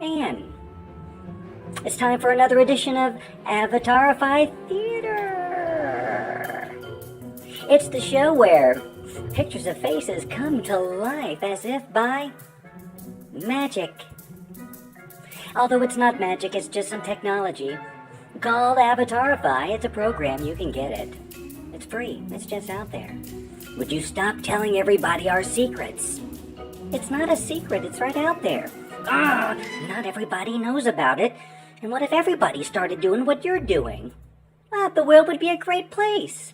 And it's time for another edition of Avatarify Theater. It's the show where pictures of faces come to life as if by magic. Although it's not magic, it's just some technology called Avatarify. It's a program, you can get it. It's free, it's just out there. Would you stop telling everybody our secrets? It's not a secret, it's right out there. Not everybody knows about it. And what if everybody started doing what you're doing? The world would be a great place.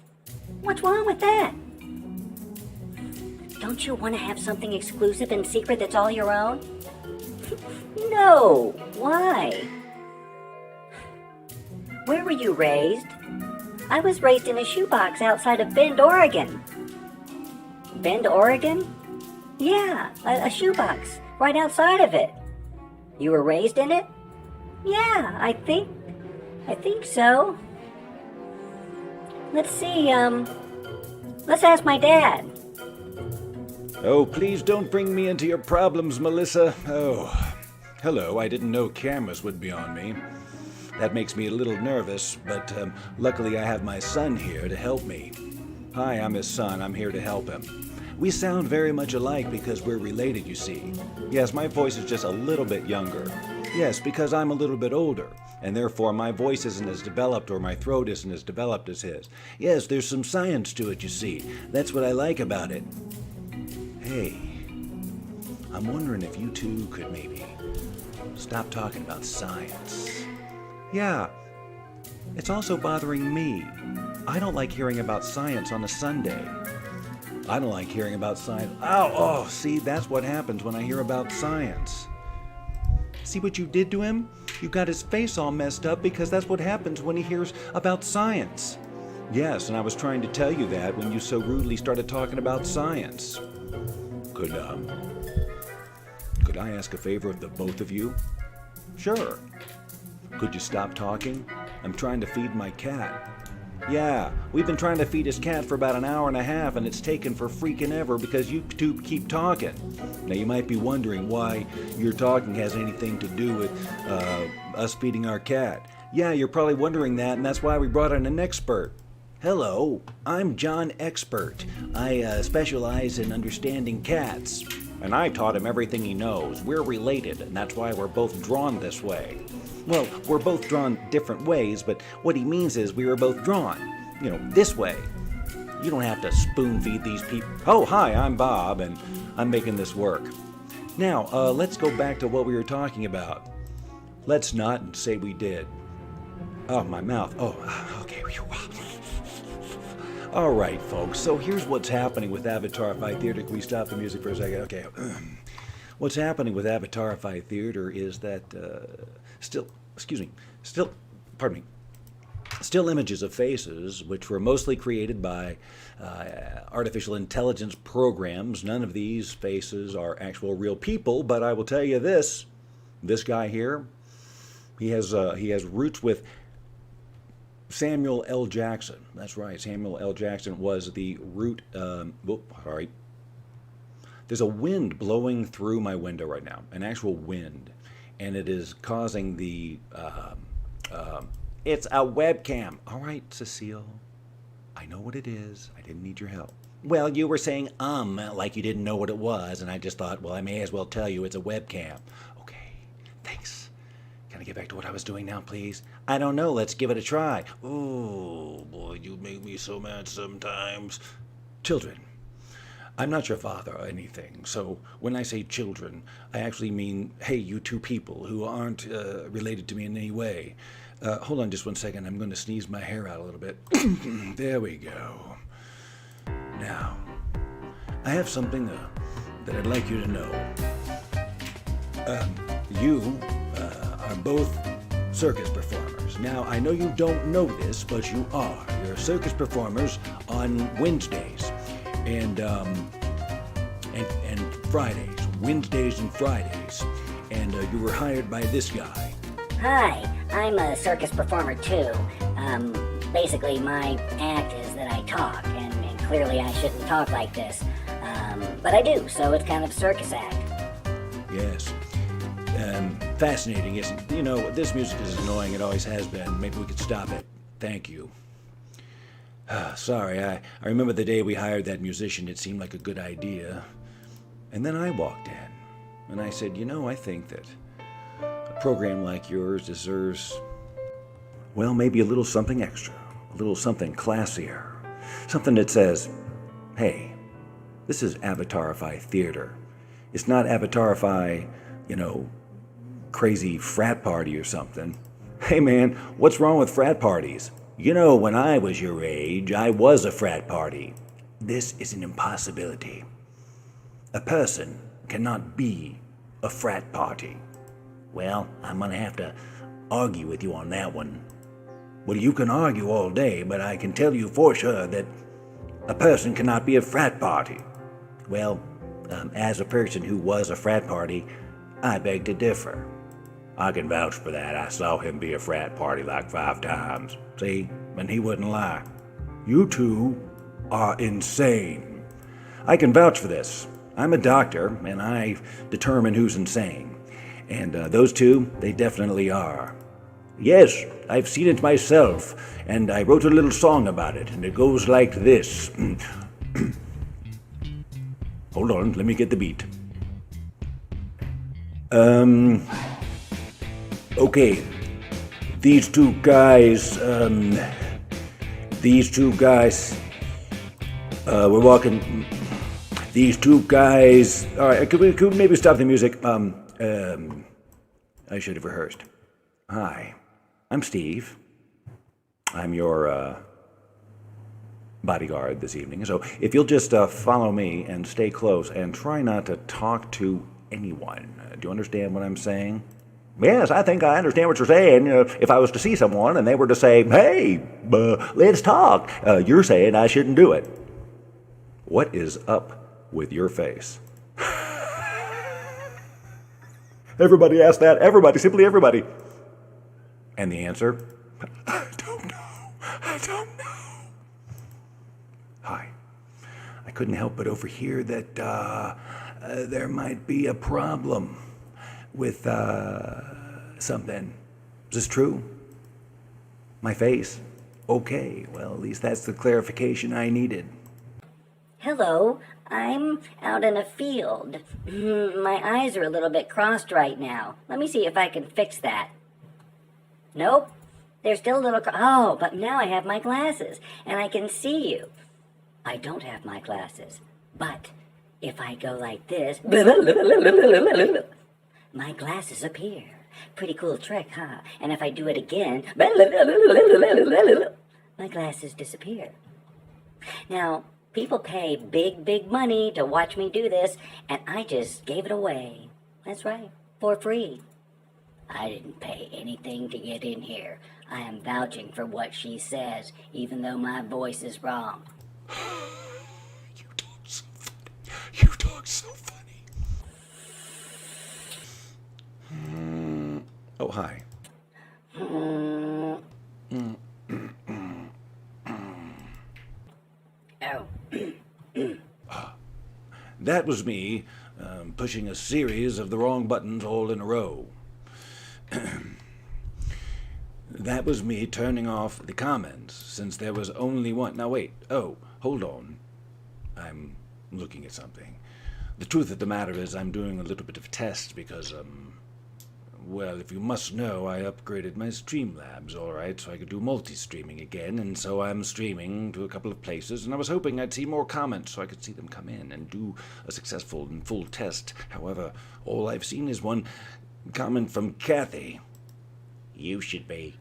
What's wrong with that? Don't you want to have something exclusive and secret that's all your own? No. Why? Where were you raised? I was raised in a shoebox outside of Bend, Oregon. Bend, Oregon? Yeah, a shoebox right outside of it. You were raised in it? Yeah, I think so. Let's see, let's ask my dad. Oh, please don't bring me into your problems, Melissa. Oh, hello, I didn't know cameras would be on me. That makes me a little nervous, but luckily I have my son here to help me. Hi, I'm his son. I'm here to help him. We sound very much alike because we're related, you see. Yes, my voice is just a little bit younger. Yes, because I'm a little bit older, and therefore my voice isn't as developed or my throat isn't as developed as his. Yes, there's some science to it, you see. That's what I like about it. Hey, I'm wondering if you two could maybe stop talking about science. Yeah, it's also bothering me. I don't like hearing about science on a Sunday. I don't like hearing about science. Oh, see, that's what happens when I hear about science. See what you did to him? You got his face all messed up because that's what happens when he hears about science. Yes, and I was trying to tell you that when you so rudely started talking about science. Could I ask a favor of the both of you? Sure. Could you stop talking? I'm trying to feed my cat. Yeah, we've been trying to feed his cat for about an hour and a half, and it's taken for freaking ever because you two keep talking. Now, you might be wondering why your talking has anything to do with us feeding our cat. Yeah, you're probably wondering that, and that's why we brought in an expert. Hello, I'm John Expert. I specialize in understanding cats, and I taught him everything he knows. We're related, and that's why we're both drawn this way. Well, we're both drawn different ways, but what he means is we were both drawn, this way. You don't have to spoon feed these people. Oh, hi, I'm Bob, and I'm making this work. Now, let's go back to what we were talking about. Let's not say we did. Oh, my mouth. Oh, okay. All right, folks, so here's what's happening with Avatarify Theater. Can we stop the music for a second? Okay. What's happening with Avatarify Theater is that still images of faces, which were mostly created by artificial intelligence programs. None of these faces are actual real people, but I will tell you this guy here, he has roots with Samuel L. Jackson. That's right, Samuel L. Jackson was the root, There's a wind blowing through my window right now, an actual wind, and it is causing the, it's a webcam. All right, Cecile, I know what it is. I didn't need your help. Well, you were saying, like you didn't know what it was, and I just thought, well, I may as well tell you it's a webcam. Okay, thanks. Can I get back to what I was doing now, please? I don't know, let's give it a try. Oh, boy, you make me so mad sometimes. Children. I'm not your father or anything, so when I say children, I actually mean, hey, you two people who aren't related to me in any way. Hold on just one second, I'm going to sneeze my hair out a little bit. There we go. Now, I have something that I'd like you to know. You are both circus performers. Now, I know you don't know this, but you are. You're circus performers on Wednesdays. And Fridays, Wednesdays and Fridays, and you were hired by this guy. Hi, I'm a circus performer too. Basically my act is that I talk, and clearly I shouldn't talk like this. But I do, so it's kind of a circus act. Yes. fascinating, isn't it? You know, this music is annoying. It always has been. Maybe we could stop it. Thank you. Sorry, I remember the day we hired that musician. It seemed like a good idea. And then I walked in, and I said, you know, I think that a program like yours deserves, well, maybe a little something extra, a little something classier, something that says, hey, this is Avatarify Theater. It's not Avatarify, you know, crazy frat party or something. Hey man, what's wrong with frat parties? You know, when I was your age, I was a frat party. This is an impossibility. A person cannot be a frat party. Well, I'm gonna have to argue with you on that one. Well, you can argue all day, but I can tell you for sure that a person cannot be a frat party. Well, as a person who was a frat party, I beg to differ. I can vouch for that. I saw him be a frat party like 5 times. See? And he wouldn't lie. You two are insane. I can vouch for this. I'm a doctor, and I determine who's insane. And those two, they definitely are. Yes, I've seen it myself, and I wrote a little song about it, and it goes like this. Hold on, let me get the beat. Okay, these two guys, we're walking, these two guys, all right, could we maybe stop the music? I should have rehearsed. Hi, I'm Steve. I'm your, bodyguard this evening. So if you'll just follow me and stay close and try not to talk to anyone. Do you understand what I'm saying? Yes, I think I understand what you're saying. If I was to see someone and they were to say, hey, let's talk, you're saying I shouldn't do it. What is up with your face? Everybody asked that. Everybody, simply everybody. And the answer? I don't know. I don't know. Hi. I couldn't help but overhear that there might be a problem with something. Is this true? My face? Okay, well, at least that's the clarification I needed. Hello, I'm out in a field. My eyes are a little bit crossed right now. Let me see if I can fix that. Nope, they're still a little oh, but now I have my glasses, and I can see you. I don't have my glasses, but if I go like this, my glasses appear. Pretty cool trick, huh? And if I do it again, my glasses disappear. Now, people pay big money to watch me do this, and I just gave it away. That's right, for free. I didn't pay anything to get in here. I am vouching for what she says, even though my voice is wrong. You talk so funny. You talk so funny. Oh, hi. That was me pushing a series of the wrong buttons all in a row. That was me turning off the comments, since there was only one. Now wait, oh, hold on. I'm looking at something. The truth of the matter is I'm doing a little bit of test because, well, if you must know, I upgraded my Streamlabs, all right, so I could do multi-streaming again, and so I'm streaming to a couple of places, and I was hoping I'd see more comments so I could see them come in and do a successful and full test. However, all I've seen is one comment from Kathy. You should be.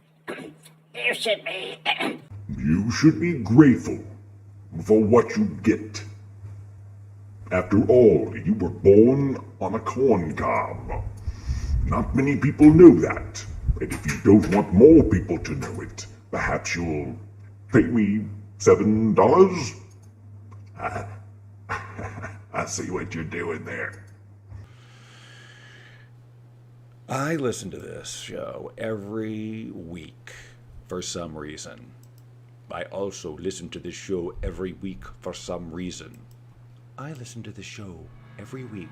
You should be. You should be grateful for what you get. After all, you were born on a corn cob. Not many people know that. And if you don't want more people to know it, perhaps you'll pay me $7? I see what you're doing there. I listen to this show every week for some reason. I also listen to this show every week for some reason. I listen to the show every week,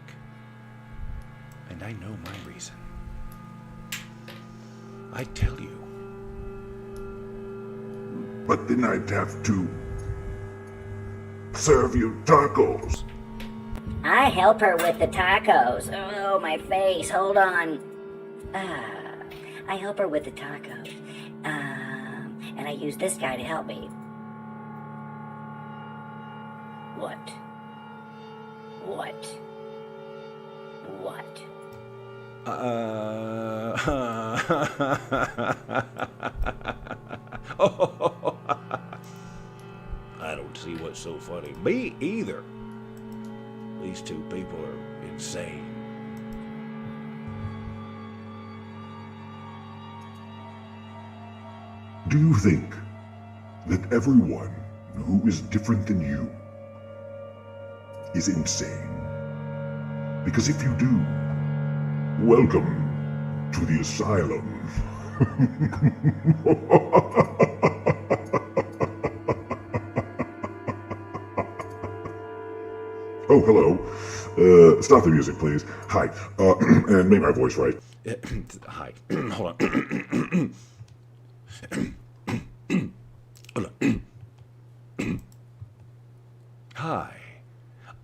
and I know my reason. I tell you. But then I'd have to serve you tacos. I help her with the tacos. Oh, my face. Hold on. I help her with the tacos. And I use this guy to help me. What? I don't see what's so funny. Me either. These two people are insane. Do you think that everyone who is different than you is insane? Because if you do, welcome to the asylum. Oh, hello. Stop the music, please. Hi. And make my voice right. Hi. Hold on. Hold on. Hi.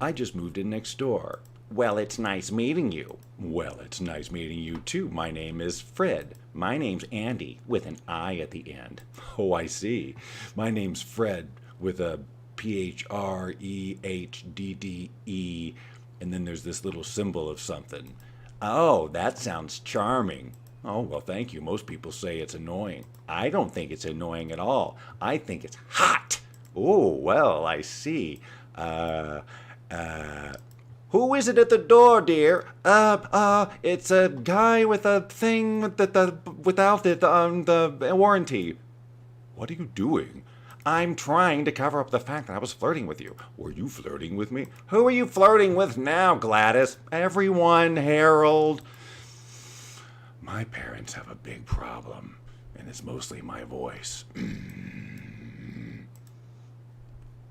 I just moved in next door. Well, it's nice meeting you. Well, it's nice meeting you too. My name is Fred. My name's Andy with an I at the end. Oh, I see. My name's Fred with a PHREHDDE, and then there's this little symbol of something. Oh, that sounds charming. Oh, well, thank you. Most people say it's annoying. I don't think it's annoying at all. I think it's hot. Oh, well, I see. Who is it at the door, dear? It's a guy with a thing without the warranty. What are you doing? I'm trying to cover up the fact that I was flirting with you. Were you flirting with me? Who are you flirting with now, Gladys? Everyone, Harold. My parents have a big problem, and it's mostly my voice.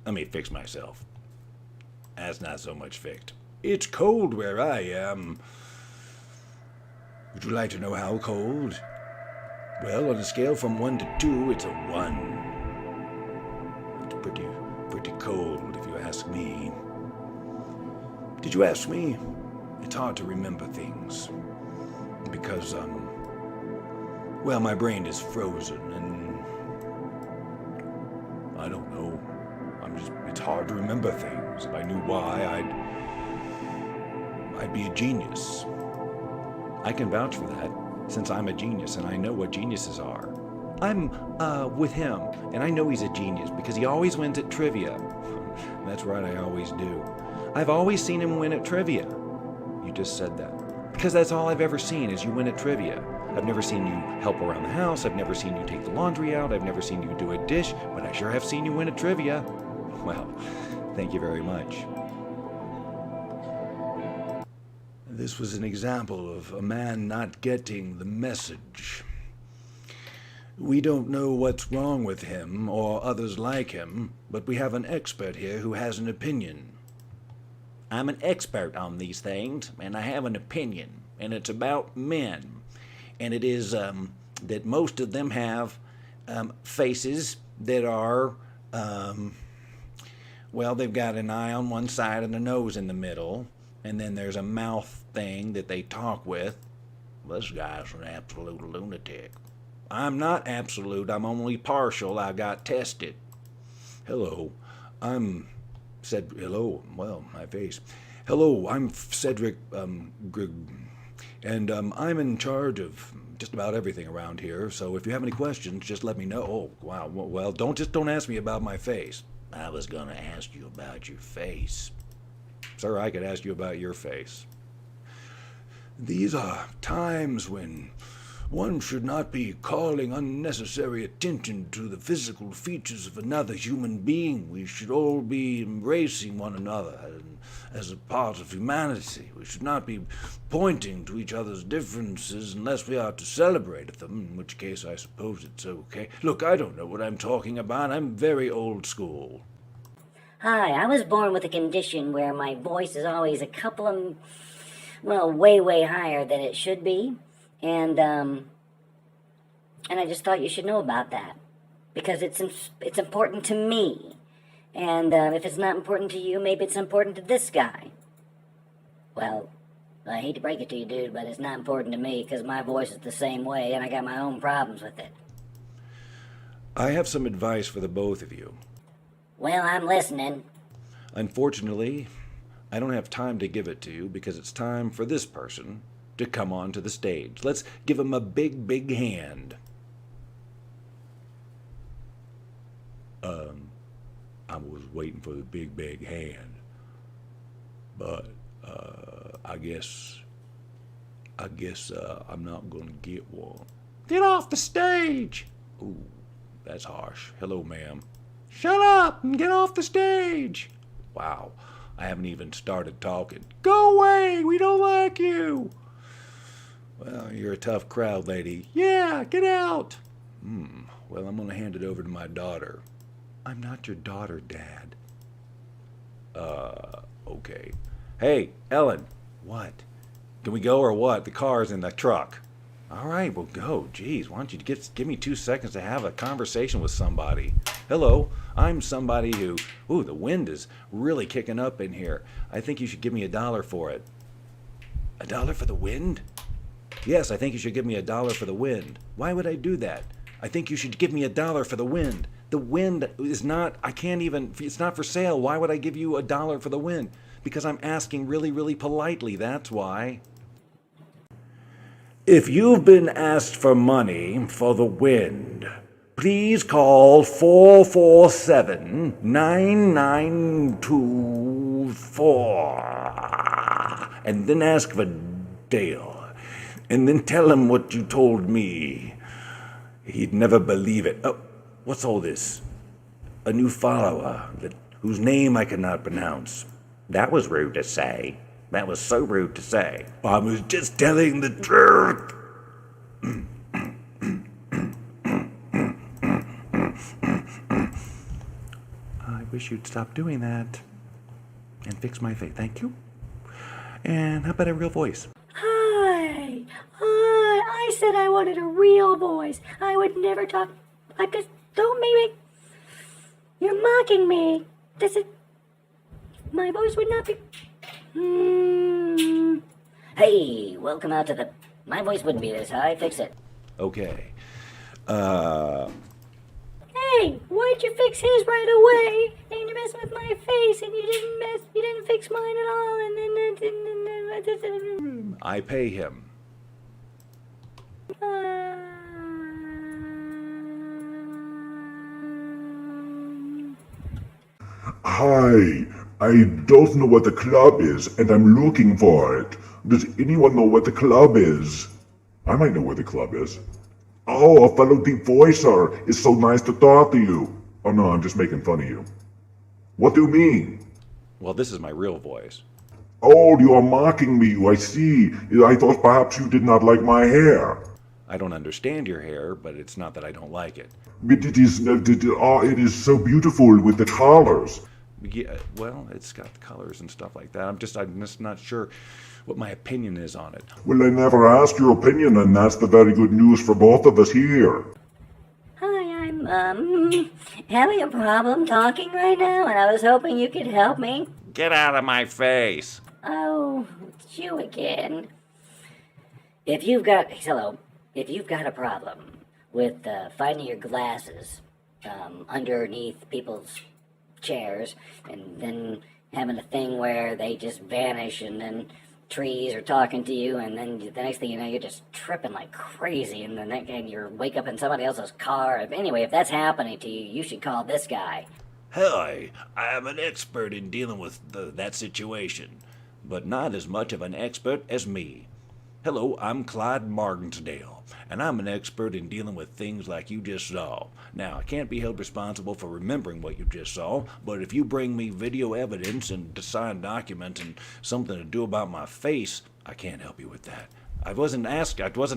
Let me fix myself. That's not so much fixed. It's cold where I am. Would you like to know how cold? Well, on a scale from 1 to 2, it's a 1. It's pretty cold, if you ask me. Did you ask me? It's hard to remember things. Because, well, my brain is frozen, and I don't know. It's hard to remember things. If I knew why, I'd be a genius. I can vouch for that, since I'm a genius and I know what geniuses are. I'm, with him, and I know he's a genius because he always wins at trivia. That's right, I always do. I've always seen him win at trivia. You just said that. Because that's all I've ever seen is you win at trivia. I've never seen you help around the house. I've never seen you take the laundry out. I've never seen you do a dish, but I sure have seen you win at trivia. Well, thank you very much. This was an example of a man not getting the message. We don't know what's wrong with him or others like him, but we have an expert here who has an opinion. I'm an expert on these things, and I have an opinion, and it's about men. And it is that most of them have faces that are, well, they've got an eye on one side and a nose in the middle, and then there's a mouth thing that they talk with. This guy's an absolute lunatic. I'm not absolute, I'm only partial. I got tested. Hello, I'm hello, well, my face. Hello, I'm Cedric, and I'm in charge of just about everything around here, so if you have any questions, just let me know. Oh, wow, well, don't ask me about my face. I was gonna ask you about your face. Sir, I could ask you about your face. These are times when one should not be calling unnecessary attention to the physical features of another human being. We should all be embracing one another as a part of humanity. We should not be pointing to each other's differences unless we are to celebrate them, in which case I suppose it's okay. Look, I don't know what I'm talking about. I'm very old school. Hi, I was born with a condition where my voice is always a couple of, well, way higher than it should be. And, And I just thought you should know about that. Because it's important to me. And if it's not important to you, maybe it's important to this guy. Well, I hate to break it to you, dude, but it's not important to me because my voice is the same way and I got my own problems with it. I have some advice for the both of you. Well, I'm listening. Unfortunately, I don't have time to give it to you because it's time for this person to come onto the stage. Let's give him a big, big hand. I was waiting for the big, big hand. But, I guess I'm not gonna get one. Get off the stage! Ooh, that's harsh. Hello, ma'am. Shut up and get off the stage! Wow, I haven't even started talking. Go away! We don't like you! Well, you're a tough crowd, lady. Yeah, get out! Well, I'm gonna hand it over to my daughter. I'm not your daughter, Dad. Okay. Hey, Ellen. What? Can we go or what? The car's in the truck. All right, we'll go. Jeez, why don't you give me 2 seconds to have a conversation with somebody? Hello, I'm somebody who... Ooh, the wind is really kicking up in here. I think you should give me $1 for it. $1 for the wind? Yes, I think you should give me $1 for the wind. Why would I do that? I think you should give me $1 for the wind. The wind is not... I can't even... It's not for sale. Why would I give you $1 for the wind? Because I'm asking really, really politely. That's why. If you've been asked for money for the wind, please call 447-9924 and then ask for Dale. And then tell him what you told me. He'd never believe it. Oh, what's all this? A new follower whose name I cannot pronounce. That was rude to say. That was so rude to say. I was just telling the truth. I wish you'd stop doing that and fix my face. Thank you. And how about a real voice? Hi. I said I wanted a real voice. I would never talk. I just... Don't make me... You're mocking me. My voice would not be... Hey, welcome out to the... My voice wouldn't be this high. Fix it. Okay. Hey, why'd you fix his right away? And you're messing with my face, and you didn't fix mine at all, and then... I pay him. Hi, I don't know what the club is, and I'm looking for it. Does anyone know what the club is? I might know where the club is. Oh, a fellow deep voicer. It's so nice to talk to you. Oh no, I'm just making fun of you. What do you mean? Well, this is my real voice. Oh, you are mocking me, I see. I thought perhaps you did not like my hair. I don't understand your hair, but it's not that I don't like it. But it is so beautiful with the colors. Yeah, well, it's got colors and stuff like that. I'm just not sure what my opinion is on it. Well, I never asked your opinion, and that's the very good news for both of us here. Hi, I'm, having a problem talking right now, and I was hoping you could help me. Get out of my face! Oh, it's you again. If you've got a problem with finding your glasses underneath people's chairs, and then having a thing where they just vanish, and then trees are talking to you, and then the next thing you know, you're just tripping like crazy, and then you wake up in somebody else's car. Anyway, if that's happening to you, you should call this guy. Hi, I am an expert in dealing with that situation, but not as much of an expert as me. Hello, I'm Clyde Martinsdale, and I'm an expert in dealing with things like you just saw. Now, I can't be held responsible for remembering what you just saw, but if you bring me video evidence and signed documents and something to do about my face, I can't help you with that. I wasn't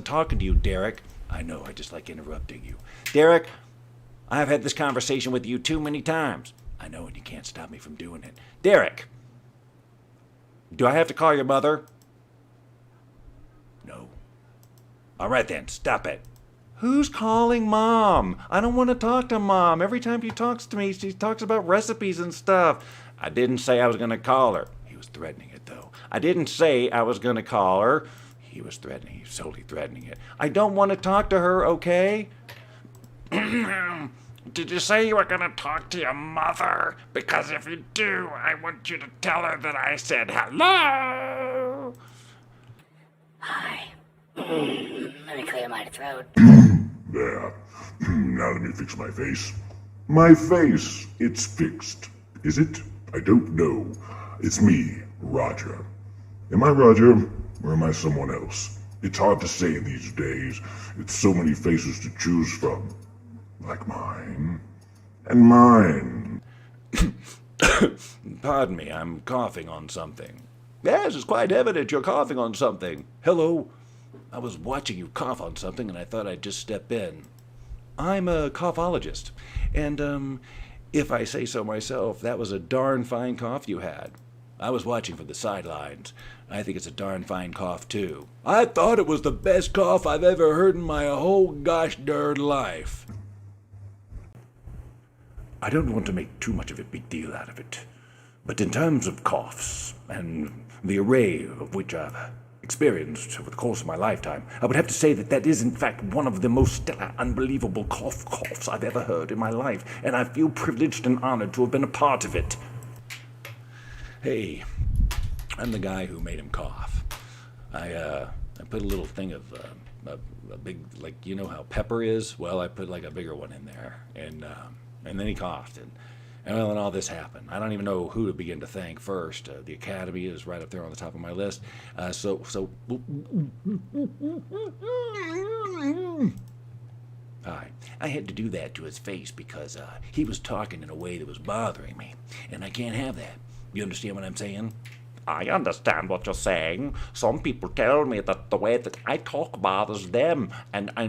talking to you, Derek. I know, I just like interrupting you. Derek, I've had this conversation with you too many times. I know, and you can't stop me from doing it. Derek, do I have to call your mother? No. All right then, stop it. Who's calling Mom? I don't want to talk to Mom. Every time she talks to me, she talks about recipes and stuff. I didn't say I was going to call her. He was threatening it, though. I didn't say I was going to call her. He was threatening. He was totally threatening it. I don't want to talk to her, okay? Did you say you were going to talk to your mother? Because if you do, I want you to tell her that I said hello. Hi. Let me clear my throat. There. Now let me fix my face. My face, it's fixed. Is it? I don't know. It's me, Roger. Am I Roger, or am I someone else? It's hard to say these days. It's so many faces to choose from. Like mine. And mine. Pardon me, I'm coughing on something. Yes, it's quite evident you're coughing on something. Hello. I was watching you cough on something and I thought I'd just step in. I'm a coughologist. And, if I say so myself, that was a darn fine cough you had. I was watching from the sidelines. I think it's a darn fine cough, too. I thought it was the best cough I've ever heard in my whole gosh darn life. I don't want to make too much of a big deal out of it, but in terms of coughs, and the array of which I've experienced over the course of my lifetime, I would have to say that is in fact one of the most stellar, unbelievable coughs I've ever heard in my life, and I feel privileged and honored to have been a part of it. Hey, I'm the guy who made him cough. I put a little thing of a big, like, you know how pepper is? Well, I put like a bigger one in there, and then he coughed, and all this happened. I don't even know who to begin to thank first. The Academy is right up there on the top of my list. I had to do that to his face because he was talking in a way that was bothering me, and I can't have that. You understand what I'm saying? I understand what you're saying. Some people tell me that the way that I talk bothers them, and I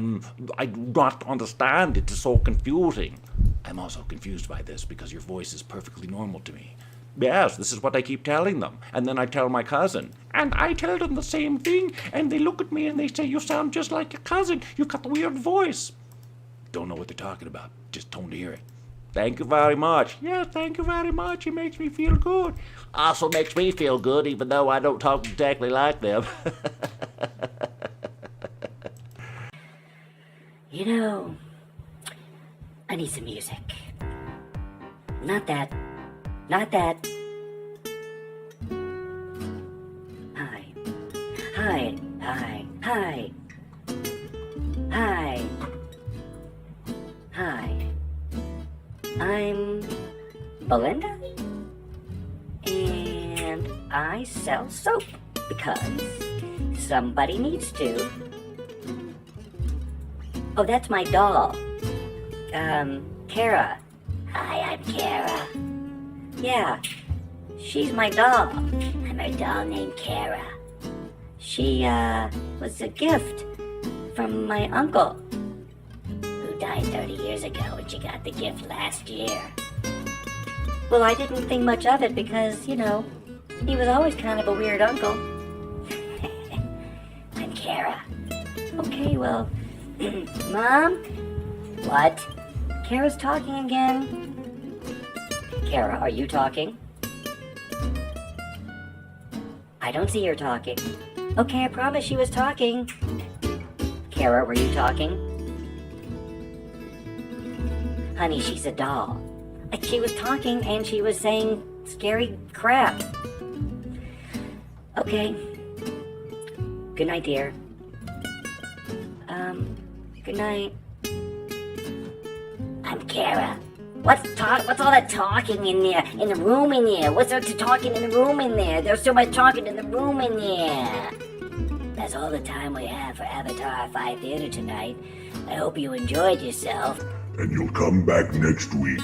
do not understand. It is so confusing. I'm also confused by this because your voice is perfectly normal to me. Yes, this is what I keep telling them. And then I tell my cousin. And I tell them the same thing. And they look at me and they say, you sound just like your cousin. You've got a weird voice. Don't know what they're talking about. Just tone to hear it. Thank you very much. Yeah, thank you very much. It makes me feel good. Also makes me feel good, even though I don't talk exactly like them. You know, I need some music. Not that. Not that. Hi. Hi. Hi. Hi. Hi. Hi. I'm Belinda, and I sell soap because somebody needs to. Oh, that's my doll. Kara. Hi, I'm Kara. Yeah, she's my doll. I'm a doll named Kara. She, was a gift from my uncle, who died 30 years ago, and she got the gift last year. Well, I didn't think much of it because, you know, he was always kind of a weird uncle. I'm Kara. Okay, well, Mom? What? Kara's talking again. Kara, are you talking? I don't see her talking. Okay, I promise she was talking. Kara, were you talking? Honey, she's a doll. She was talking and she was saying scary crap. Okay. Good night, dear. Good night. I'm Kara. What's all that talking in there? In the room in there? What's all the talking in the room in there? There's so much talking in the room in there. That's all the time we have for Avatarify Theater tonight. I hope you enjoyed yourself. And you'll come back next week.